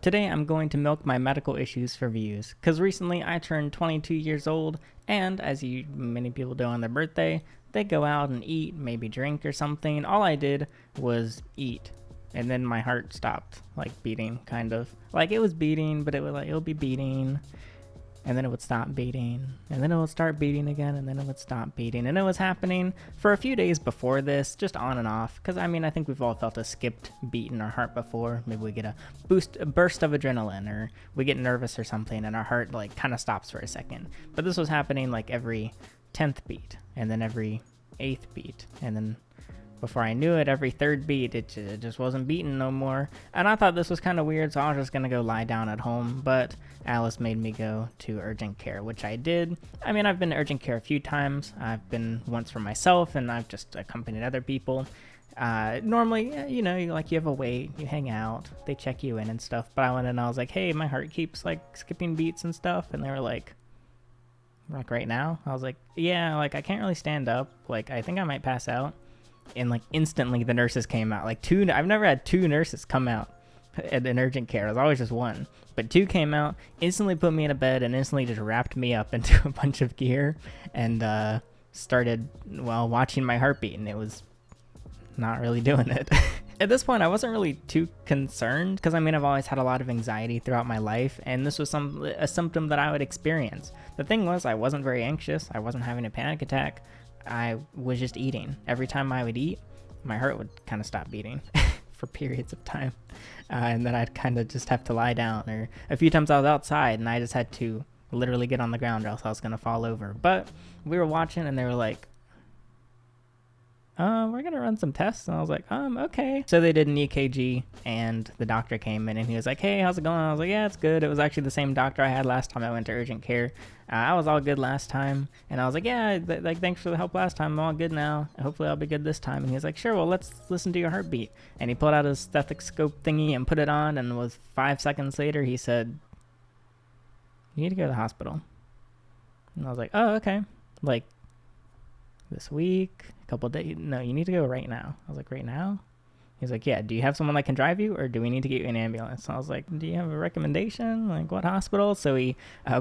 Today I'm going to milk my medical issues for views, because recently I turned 22 years old, and as many people do on their birthday, they go out and eat, maybe drink or something. All I did was eat, and then my heart stopped, beating, kind of. It was beating, but it would be beating, and then it would stop beating, and then it would start beating again, and then it would stop beating. And it was happening for a few days before this, just on and off, because I think we've all felt a skipped beat in our heart before. Maybe we get a burst of adrenaline, or we get nervous or something, and our heart kind of stops for a second. But this was happening every 10th beat, and then every 8th beat, and then before I knew it, every 3rd beat, it just wasn't beating no more. And I thought this was kind of weird, so I was just going to go lie down at home. But Alice made me go to urgent care, which I did. I've been to urgent care a few times. I've been once for myself, and I've just accompanied other people. Normally, you have a wait, you hang out, they check you in and stuff. But I went in and I was like, hey, my heart keeps skipping beats and stuff. And they were like right now? I was like, yeah, I can't really stand up. I think I might pass out. And instantly the nurses came out. I've never had 2 nurses come out at an urgent care. It was always just 1, but 2 came out, instantly put me in a bed, and instantly just wrapped me up into a bunch of gear, and started watching my heartbeat, and it was not really doing it. At this point, I wasn't really too concerned, because I've always had a lot of anxiety throughout my life, and this was a symptom that I would experience. The thing was, I wasn't very anxious. I wasn't having a panic attack. I was just eating. Every time I would eat, my heart would kind of stop beating for periods of time. And then I'd kind of just have to lie down. Or a few times I was outside and I just had to literally get on the ground or else I was going to fall over. But we were watching and they were like, we're going to run some tests. And I was like, okay. So they did an EKG and the doctor came in and he was like, hey, how's it going? I was like, yeah, it's good. It was actually the same doctor I had last time I went to urgent care. I was all good last time. And I was like, yeah, thanks for the help last time. I'm all good now. Hopefully I'll be good this time. And he was like, sure, well, let's listen to your heartbeat. And he pulled out his stethoscope thingy and put it on. And it was 5 seconds later, he said, you need to go to the hospital. And I was like, oh, okay. This week, a couple days. No, you need to go right now. I was like, right now? He's like, yeah, do you have someone that can drive you, or do we need to get you an ambulance? So I was like, do you have a recommendation? What hospital? So he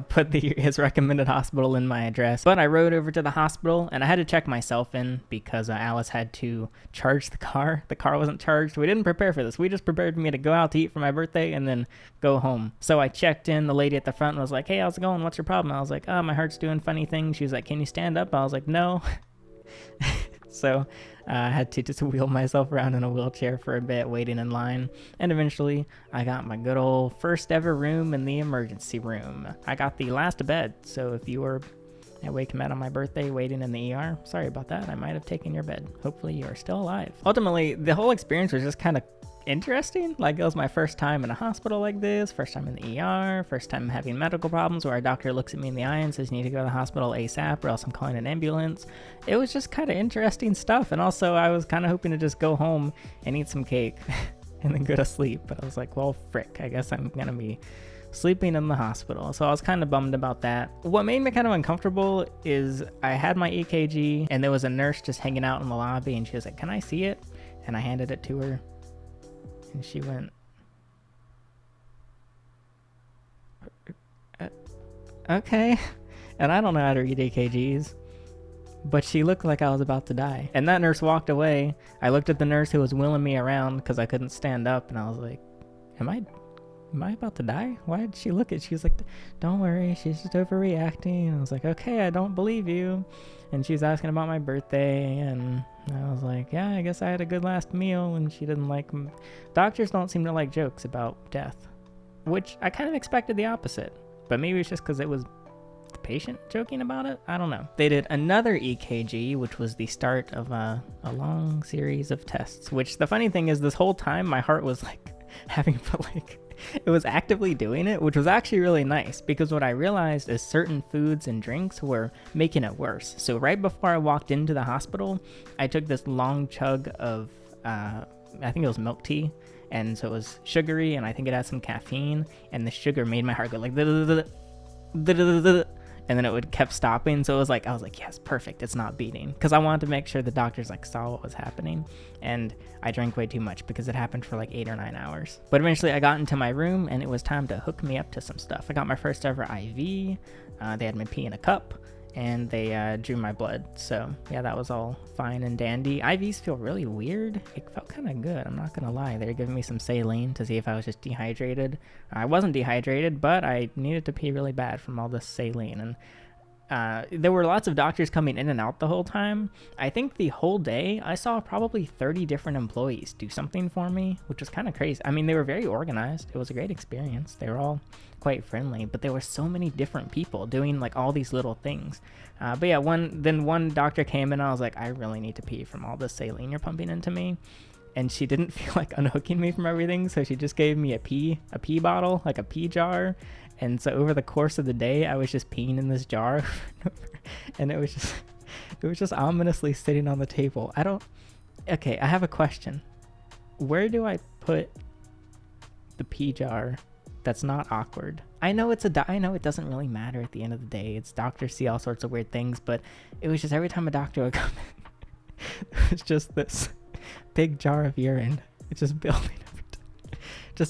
put his recommended hospital in my address. But I rode over to the hospital, and I had to check myself in because Alice had to charge the car. The car wasn't charged. We didn't prepare for this. We just prepared for me to go out to eat for my birthday and then go home. So I checked in. The lady at the front was like, hey, how's it going? What's your problem? I was like, oh, my heart's doing funny things. She was like, can you stand up? I was like, no. So I had to just wheel myself around in a wheelchair for a bit, waiting in line. And eventually, I got my good old first ever room in the emergency room. I got the last bed, so if you were at Wake Met on my birthday waiting in the ER, sorry about that. I might have taken your bed. Hopefully, you are still alive. Ultimately, the whole experience was just kind of interesting. It was my first time in a hospital like this, first time in the ER, first time having medical problems where a doctor looks at me in the eye and says you need to go to the hospital ASAP or else I'm calling an ambulance. It was just kind of interesting stuff, and also I was kind of hoping to just go home and eat some cake and then go to sleep, but I was like, well, frick, I guess I'm gonna be sleeping in the hospital. So I was kind of bummed about that. What made me kind of uncomfortable is I had my EKG and there was a nurse just hanging out in the lobby and she was like, can I see it? And I handed it to her. And she went, okay. And I don't know how to read EKGs, but she looked like I was about to die. And that nurse walked away. I looked at the nurse who was wheeling me around because I couldn't stand up. And I was like, am I about to die? Why did she look at? She was like, don't worry, she's just overreacting. And I was like, okay, I don't believe you. And she was asking about my birthday, and I was like, yeah, I guess I had a good last meal. And she didn't like doctors don't seem to like jokes about death, which I kind of expected the opposite, but maybe it's just because it was the patient joking about it. I don't know. They did another EKG, which was the start of a long series of tests, which the funny thing is this whole time my heart was having it was actively doing it, which was actually really nice because what I realized is certain foods and drinks were making it worse. So right before I walked into the hospital, I took this long chug of, I think it was milk tea. And so it was sugary and I think it had some caffeine, and the sugar made my heart go like, and and then it would kept stopping. So it was like, I was like, yes, perfect, it's not beating, because I wanted to make sure the doctors like saw what was happening. And I drank way too much because it happened for like 8 or 9 hours. But eventually I got into my room and it was time to hook me up to some stuff. I got my first ever IV. They had me pee in a cup, and they drew my blood. So yeah, that was all fine and dandy. IVs feel really weird. It felt kind of good, I'm not gonna lie. They were giving me some saline to see if I was just dehydrated. I wasn't dehydrated, but I needed to pee really bad from all this saline. And there were lots of doctors coming in and out the whole time. I think the whole day I saw probably 30 different employees do something for me, which was kind of crazy. I mean, they were very organized. It was a great experience. They were all quite friendly, but there were so many different people doing like all these little things. But yeah, one doctor came in and I was like, I really need to pee from all this saline you're pumping into me. And she didn't feel like unhooking me from everything, so she just gave me a pee bottle, like a pee jar. And so over the course of the day, I was just peeing in this jar, and it was just ominously sitting on the table. Okay, I have a question. Where do I put the pee jar that's not awkward? I know I know it doesn't really matter at the end of the day. It's doctors see all sorts of weird things, but it was just every time a doctor would come in, it was just this big jar of urine. It's just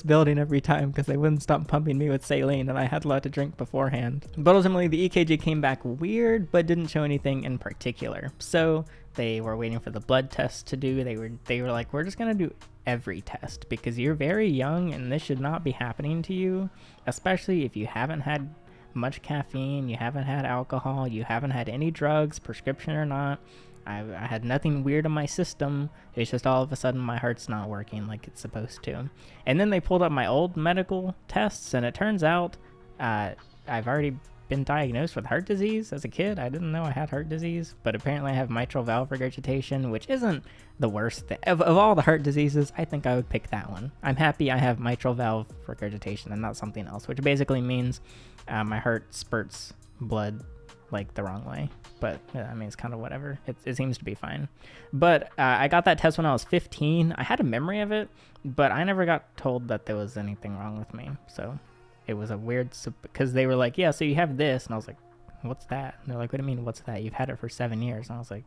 building every time because they wouldn't stop pumping me with saline, and I had a lot to drink beforehand. But ultimately the EKG came back weird, but didn't show anything in particular. So they were waiting for the blood test to do. They were like, we're just gonna do every test because you're very young and this should not be happening to you, especially if you haven't had much caffeine, you haven't had alcohol, you haven't had any drugs, prescription or not. I had nothing weird in my system. It's just all of a sudden my heart's not working like it's supposed to. And then they pulled up my old medical tests, and it turns out I've already been diagnosed with heart disease as a kid. I didn't know I had heart disease, but apparently I have mitral valve regurgitation, which isn't the worst thing. Of all the heart diseases, I think I would pick that one. I'm happy I have mitral valve regurgitation and not something else, which basically means my heart spurts blood like the wrong way. But I mean, it's kind of whatever. It seems to be fine. But I got that test when I was 15. I had a memory of it, but I never got told that there was anything wrong with me. So it was a weird, because they were like, yeah, so you have this. And I was like, what's that? And they're like, what do you mean, what's that? You've had it for 7 years. And I was like,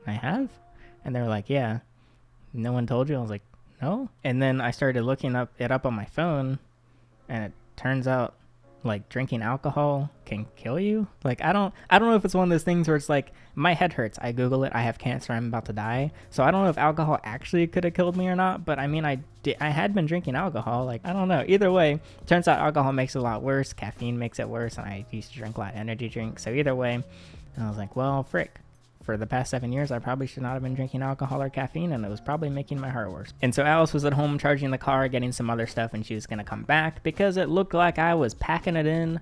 I have? And they were like, yeah. No one told you? I was like, no. And then I started looking it up on my phone, and it turns out like drinking alcohol can kill you. Like I don't know if it's one of those things where it's like my head hurts, I Google it, I have cancer, I'm about to die. So I don't know if alcohol actually could have killed me or not, but I mean I had been drinking alcohol. Like I don't know, either way, turns out alcohol makes it a lot worse, caffeine makes it worse, and I used to drink a lot of energy drinks. So either way, I was like, well, frick, for the past 7 years I probably should not have been drinking alcohol or caffeine, and it was probably making my heart worse. And so Alice was at home charging the car, getting some other stuff, and she was gonna come back because it looked like I was packing it in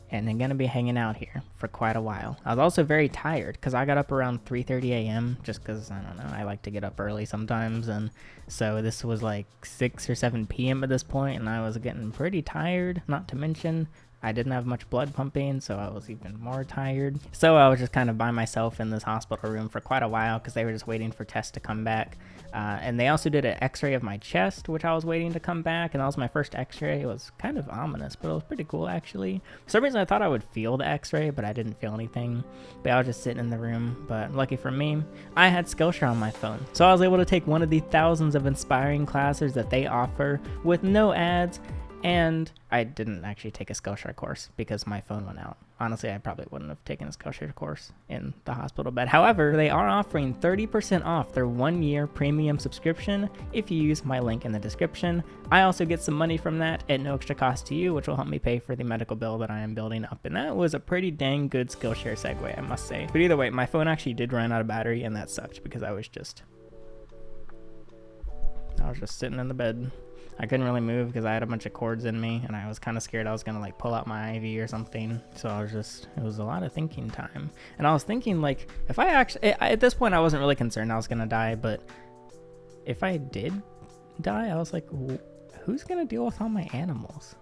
and then gonna be hanging out here for quite a while. I was also very tired because I got up around 3:30 a.m. just because, I don't know, I like to get up early sometimes, and so this was like 6 or 7 p.m. at this point, and I was getting pretty tired, not to mention I didn't have much blood pumping, so I was even more tired. So I was just kind of by myself in this hospital room for quite a while because they were just waiting for tests to come back. And they also did an x-ray of my chest, which I was waiting to come back, and that was my first x-ray. It was kind of ominous, but it was pretty cool actually. For some reason I thought I would feel the x-ray, but I didn't feel anything. But I was just sitting in the room. But lucky for me, I had Skillshare on my phone. So I was able to take one of the thousands of inspiring classes that they offer with no ads. And I didn't actually take a Skillshare course because my phone went out. Honestly, I probably wouldn't have taken a Skillshare course in the hospital bed. However, they are offering 30% off their 1-year premium subscription if you use my link in the description. I also get some money from that at no extra cost to you, which will help me pay for the medical bill that I am building up. And that was a pretty dang good Skillshare segue, I must say. But either way, my phone actually did run out of battery, and that sucked because I was just sitting in the bed. I couldn't really move because I had a bunch of cords in me, and I was kind of scared I was going to like pull out my IV or something. So it was a lot of thinking time. And I was thinking, like, if I actually, at this point I wasn't really concerned I was going to die, but if I did die, I was like, who's going to deal with all my animals?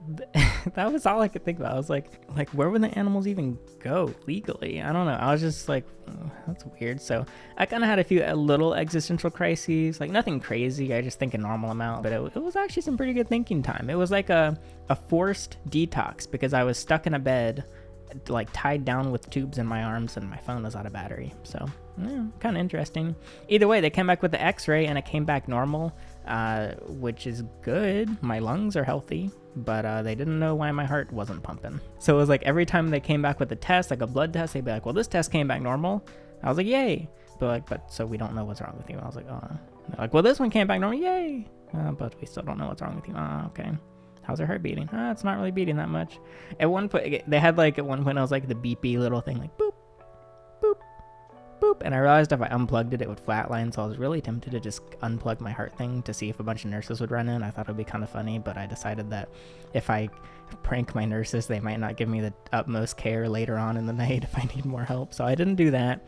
That was all I could think about. I was like, where would the animals even go legally? I don't know. I was just like, oh, that's weird. So I kind of had a few little existential crises, like nothing crazy. I just think a normal amount, but it was actually some pretty good thinking time. It was like a forced detox because I was stuck in a bed like tied down with tubes in my arms, and my phone was out of battery. So yeah, kind of interesting. Either way, they came back with the x-ray and it came back normal, which is good. My lungs are healthy, but they didn't know why my heart wasn't pumping. So it was like every time they came back with a test, like a blood test, they'd be like, well, this test came back normal. I was like, yay. But so we don't know what's wrong with you. I was like, oh. They're like, well, this one came back normal, yay. But we still don't know what's wrong with you. Okay. How's her heart beating? It's not really beating that much. At one point, they had like, at one point I was like the beepy little thing, like boop, boop, boop. And I realized if I unplugged it, it would flatline. So I was really tempted to just unplug my heart thing to see if a bunch of nurses would run in. I thought it would be kind of funny, but I decided that if I prank my nurses, they might not give me the utmost care later on in the night if I need more help. So I didn't do that.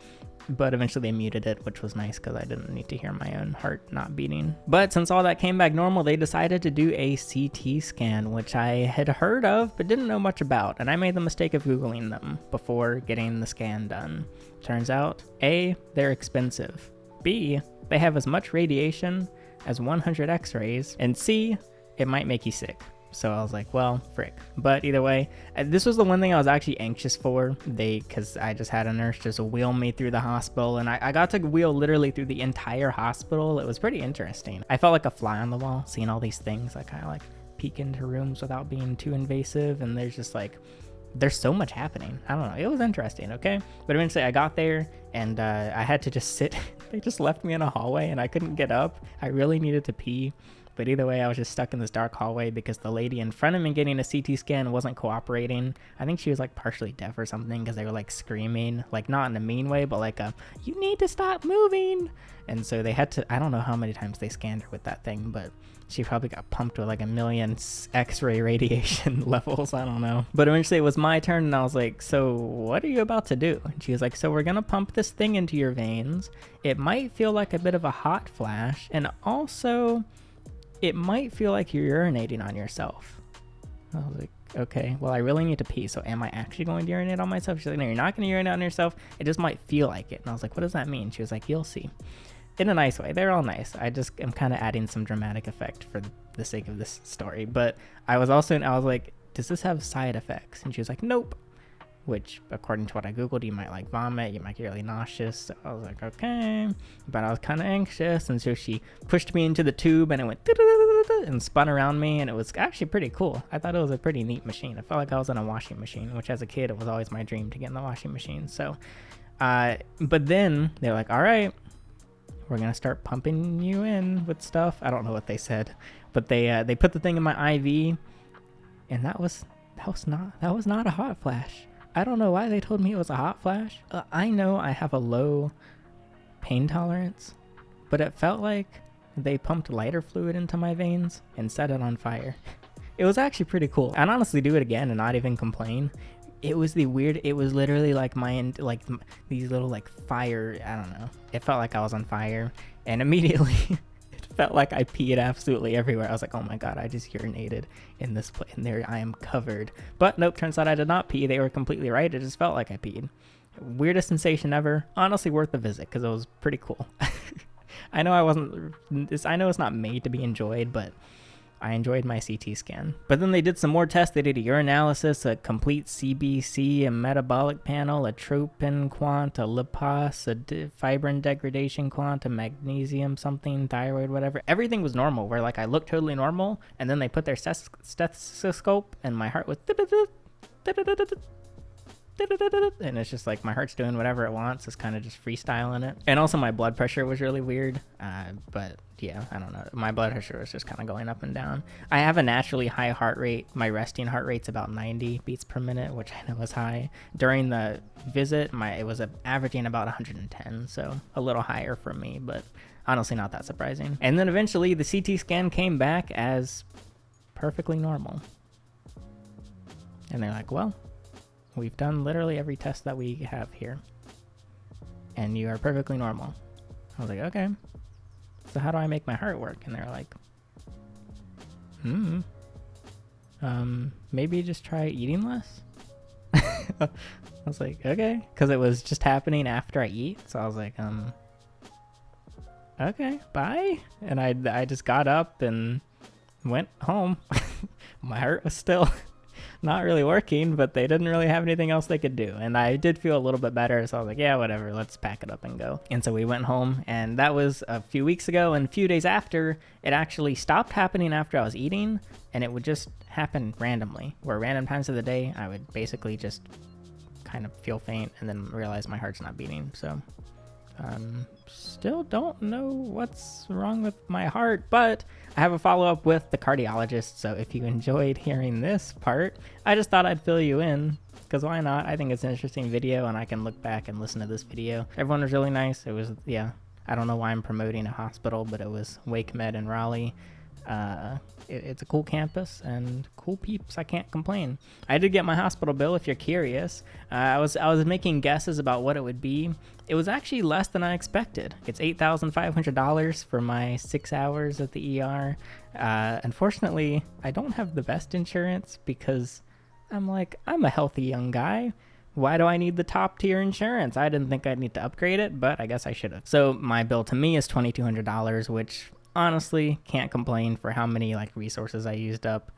But eventually they muted it, which was nice because I didn't need to hear my own heart not beating. But since all that came back normal, they decided to do a CT scan, which I had heard of but didn't know much about. And I made the mistake of Googling them before getting the scan done. Turns out, A, they're expensive. B, they have as much radiation as 100 x-rays. And C, it might make you sick. So I was like, well, frick. But either way, this was the one thing I was actually anxious for. Because I just had a nurse just wheel me through the hospital. And I got to wheel literally through the entire hospital. It was pretty interesting. I felt like a fly on the wall, seeing all these things. I kind of like peek into rooms without being too invasive. And there's just like, there's so much happening. I don't know. It was interesting, okay? But eventually I got there and I had to just sit. They just left me in a hallway and I couldn't get up. I really needed to pee. But either way, I was just stuck in this dark hallway because the lady in front of me getting a CT scan wasn't cooperating. I think she was like partially deaf or something because they were like screaming, like not in a mean way, but like you need to stop moving. And so they had to, I don't know how many times they scanned her with that thing, but she probably got pumped with like a million x-ray radiation levels. I don't know. But eventually it was my turn and I was like, so what are you about to do? And she was like, so we're going to pump this thing into your veins. It might feel like a bit of a hot flash. And also, it might feel like you're urinating on yourself. I was like, okay, well, I really need to pee. So am I actually going to urinate on myself? She's like, no, you're not going to urinate on yourself. It just might feel like it. And I was like, what does that mean? She was like, you'll see. In a nice way. They're all nice. I just am kind of adding some dramatic effect for the sake of this story. But I was like, does this have side effects? And she was like, nope. Which, according to what I Googled, you might like vomit, you might get really nauseous. So I was like, okay. But I was kind of anxious. And so she pushed me into the tube and it went and spun around me. And it was actually pretty cool. I thought it was a pretty neat machine. I felt like I was in a washing machine, which as a kid, it was always my dream to get in the washing machine. So, but then they were like, all right, we're going to start pumping you in with stuff. I don't know what they said, but they put the thing in my IV and that was not a hot flash. I don't know why they told me it was a hot flash. I know I have a low pain tolerance, but it felt like they pumped lighter fluid into my veins and set it on fire. It was actually pretty cool. I'd honestly do it again and not even complain. It was literally like these little like fire, I don't know. It felt like I was on fire and immediately it felt like I peed absolutely everywhere. I was like, oh my God, I just urinated in this place and there I am covered. But nope, turns out I did not pee. They were completely right. It just felt like I peed. Weirdest sensation ever. Honestly worth the visit because it was pretty cool. I know it's not made to be enjoyed, but I enjoyed my CT scan. But then they did some more tests. They did a urinalysis, a complete CBC, a metabolic panel, a tropin quant, a lipase, a fibrin degradation quant, a magnesium something, thyroid, whatever. Everything was normal, where like I looked totally normal, and then they put their stethoscope, and my heart was and it's just like my heart's doing whatever it wants. It's kind of just freestyling it. And also my blood pressure was really weird. But yeah, I don't know. My blood pressure was just kind of going up and down. I have a naturally high heart rate. My resting heart rate's about 90 beats per minute, which I know is high. During the visit, it was averaging about 110, so a little higher for me, but honestly not that surprising. And then eventually the CT scan came back as perfectly normal. And they're like, well, we've done literally every test that we have here, and you are perfectly normal. I was like, okay, so how do I make my heart work? And they're like, maybe just try eating less. I was like, okay, because it was just happening after I eat. So I was like, okay, bye. And I just got up and went home. My heart was still not really working, but they didn't really have anything else they could do. And I did feel a little bit better, so I was like, yeah, whatever, let's pack it up and go. And so we went home, and that was a few weeks ago, and a few days after, it actually stopped happening after I was eating, and it would just happen randomly, where random times of the day, I would basically just kind of feel faint and then realize my heart's not beating. So still don't know what's wrong with my heart, but I have a follow-up with the cardiologist, so if you enjoyed hearing this part, I just thought I'd fill you in, because why not? I think it's an interesting video, and I can look back and listen to this video. Everyone was really nice. It was, yeah, I don't know why I'm promoting a hospital, but it was Wake Med in Raleigh. It's a cool campus and cool peeps. I can't complain. I did get my hospital bill, if you're curious. I was making guesses about what it would be. It was actually less than I expected. It's $8,500 for my 6 hours at the ER. Unfortunately, I don't have the best insurance because I'm a healthy young guy. Why do I need the top tier insurance? I didn't think I'd need to upgrade it, but I guess I should have. So my bill to me is $2,200, which honestly can't complain for how many resources I used up.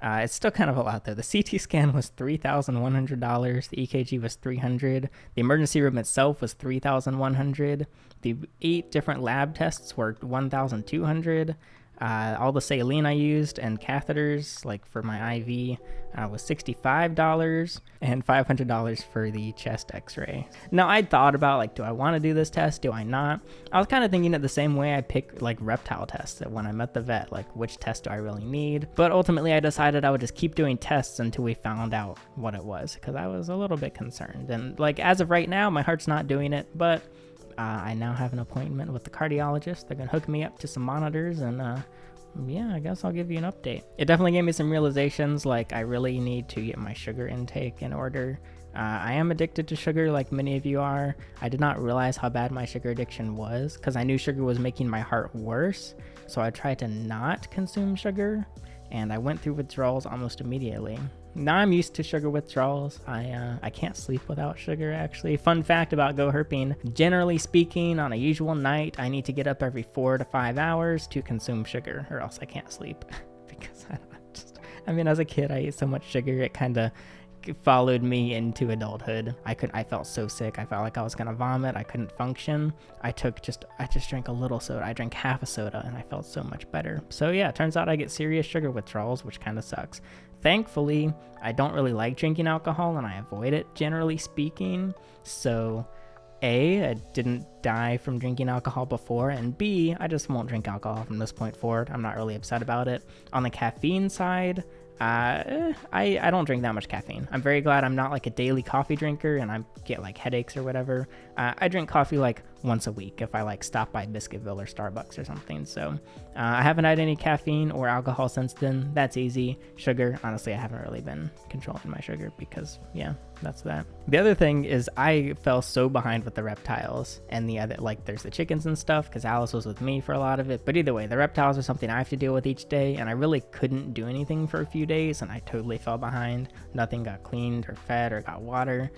It's still kind of a lot though. The CT scan was $3,100. The EKG was $300. The emergency room itself was $3,100. The 8 different lab tests were $1,200. All the saline I used and catheters, for my IV, was $65 and $500 for the chest x-ray. Now, I thought about, do I want to do this test? Do I not? I was kind of thinking it the same way I picked, reptile tests when I met the vet, which test do I really need? But ultimately, I decided I would just keep doing tests until we found out what it was, because I was a little bit concerned. And, as of right now, my heart's not doing it, but I now have an appointment with the cardiologist. They're going to hook me up to some monitors, and yeah, I guess I'll give you an update. It definitely gave me some realizations, I really need to get my sugar intake in order. I am addicted to sugar like many of you are. I did not realize how bad my sugar addiction was, because I knew sugar was making my heart worse, so I tried to not consume sugar, and I went through withdrawals almost immediately. Now I'm used to sugar withdrawals. I can't sleep without sugar, actually. Fun fact about GoHerping, generally speaking, on a usual night, I need to get up every 4 to 5 hours to consume sugar, or else I can't sleep. Because as a kid, I ate so much sugar, it kind of followed me into adulthood. I felt so sick. I felt like I was gonna vomit. I couldn't function. I just drank a little soda. I drank half a soda, and I felt so much better. So yeah, it turns out I get serious sugar withdrawals, which kind of sucks. Thankfully, I don't really like drinking alcohol, and I avoid it, generally speaking. So A, I didn't die from drinking alcohol before, and B, I just won't drink alcohol from this point forward. I'm not really upset about it. On the caffeine side, I don't drink that much caffeine. I'm very glad I'm not a daily coffee drinker and I get headaches or whatever. I drink coffee once a week if I stop by Biscuitville or Starbucks or something. So I haven't had any caffeine or alcohol since then. That's easy. Sugar, honestly, I haven't really been controlling my sugar because, yeah, that's that. The other thing is I fell so behind with the reptiles and the other, there's the chickens and stuff because Alice was with me for a lot of it. But either way, the reptiles are something I have to deal with each day, and I really couldn't do anything for a few days, and I totally fell behind. Nothing got cleaned or fed or got water.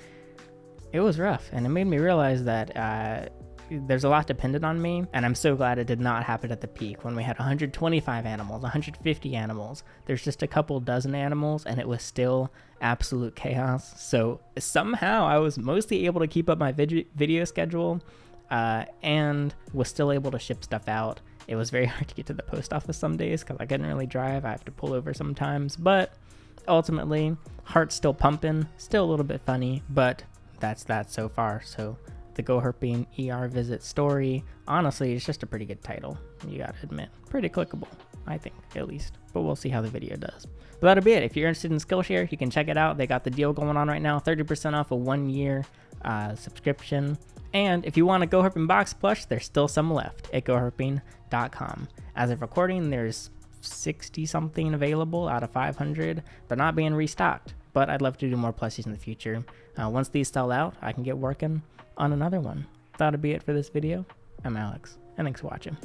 It was rough, and it made me realize that there's a lot dependent on me, and I'm so glad it did not happen at the peak when we had 125 animals, 150 animals. There's just a couple dozen animals, and it was still absolute chaos. So somehow I was mostly able to keep up my video schedule, and was still able to ship stuff out. It was very hard to get to the post office some days because I couldn't really drive. I have to pull over sometimes, but ultimately, heart's still pumping, still a little bit funny, but that's that so far. So the GoHerping ER visit story, honestly, it's just a pretty good title, you gotta admit. Pretty clickable, I think, at least. But we'll see how the video does. But that'll be it. If you're interested in Skillshare, you can check it out. They got the deal going on right now, 30% off a 1-year subscription. And if you want a GoHerping box plush, there's still some left at GoHerping.com. As of recording, there's 60 something available out of 500. They're not being restocked, but I'd love to do more plushies in the future. Once these sell out, I can get working on another one. That'll be it for this video. I'm Alex, and thanks for watching.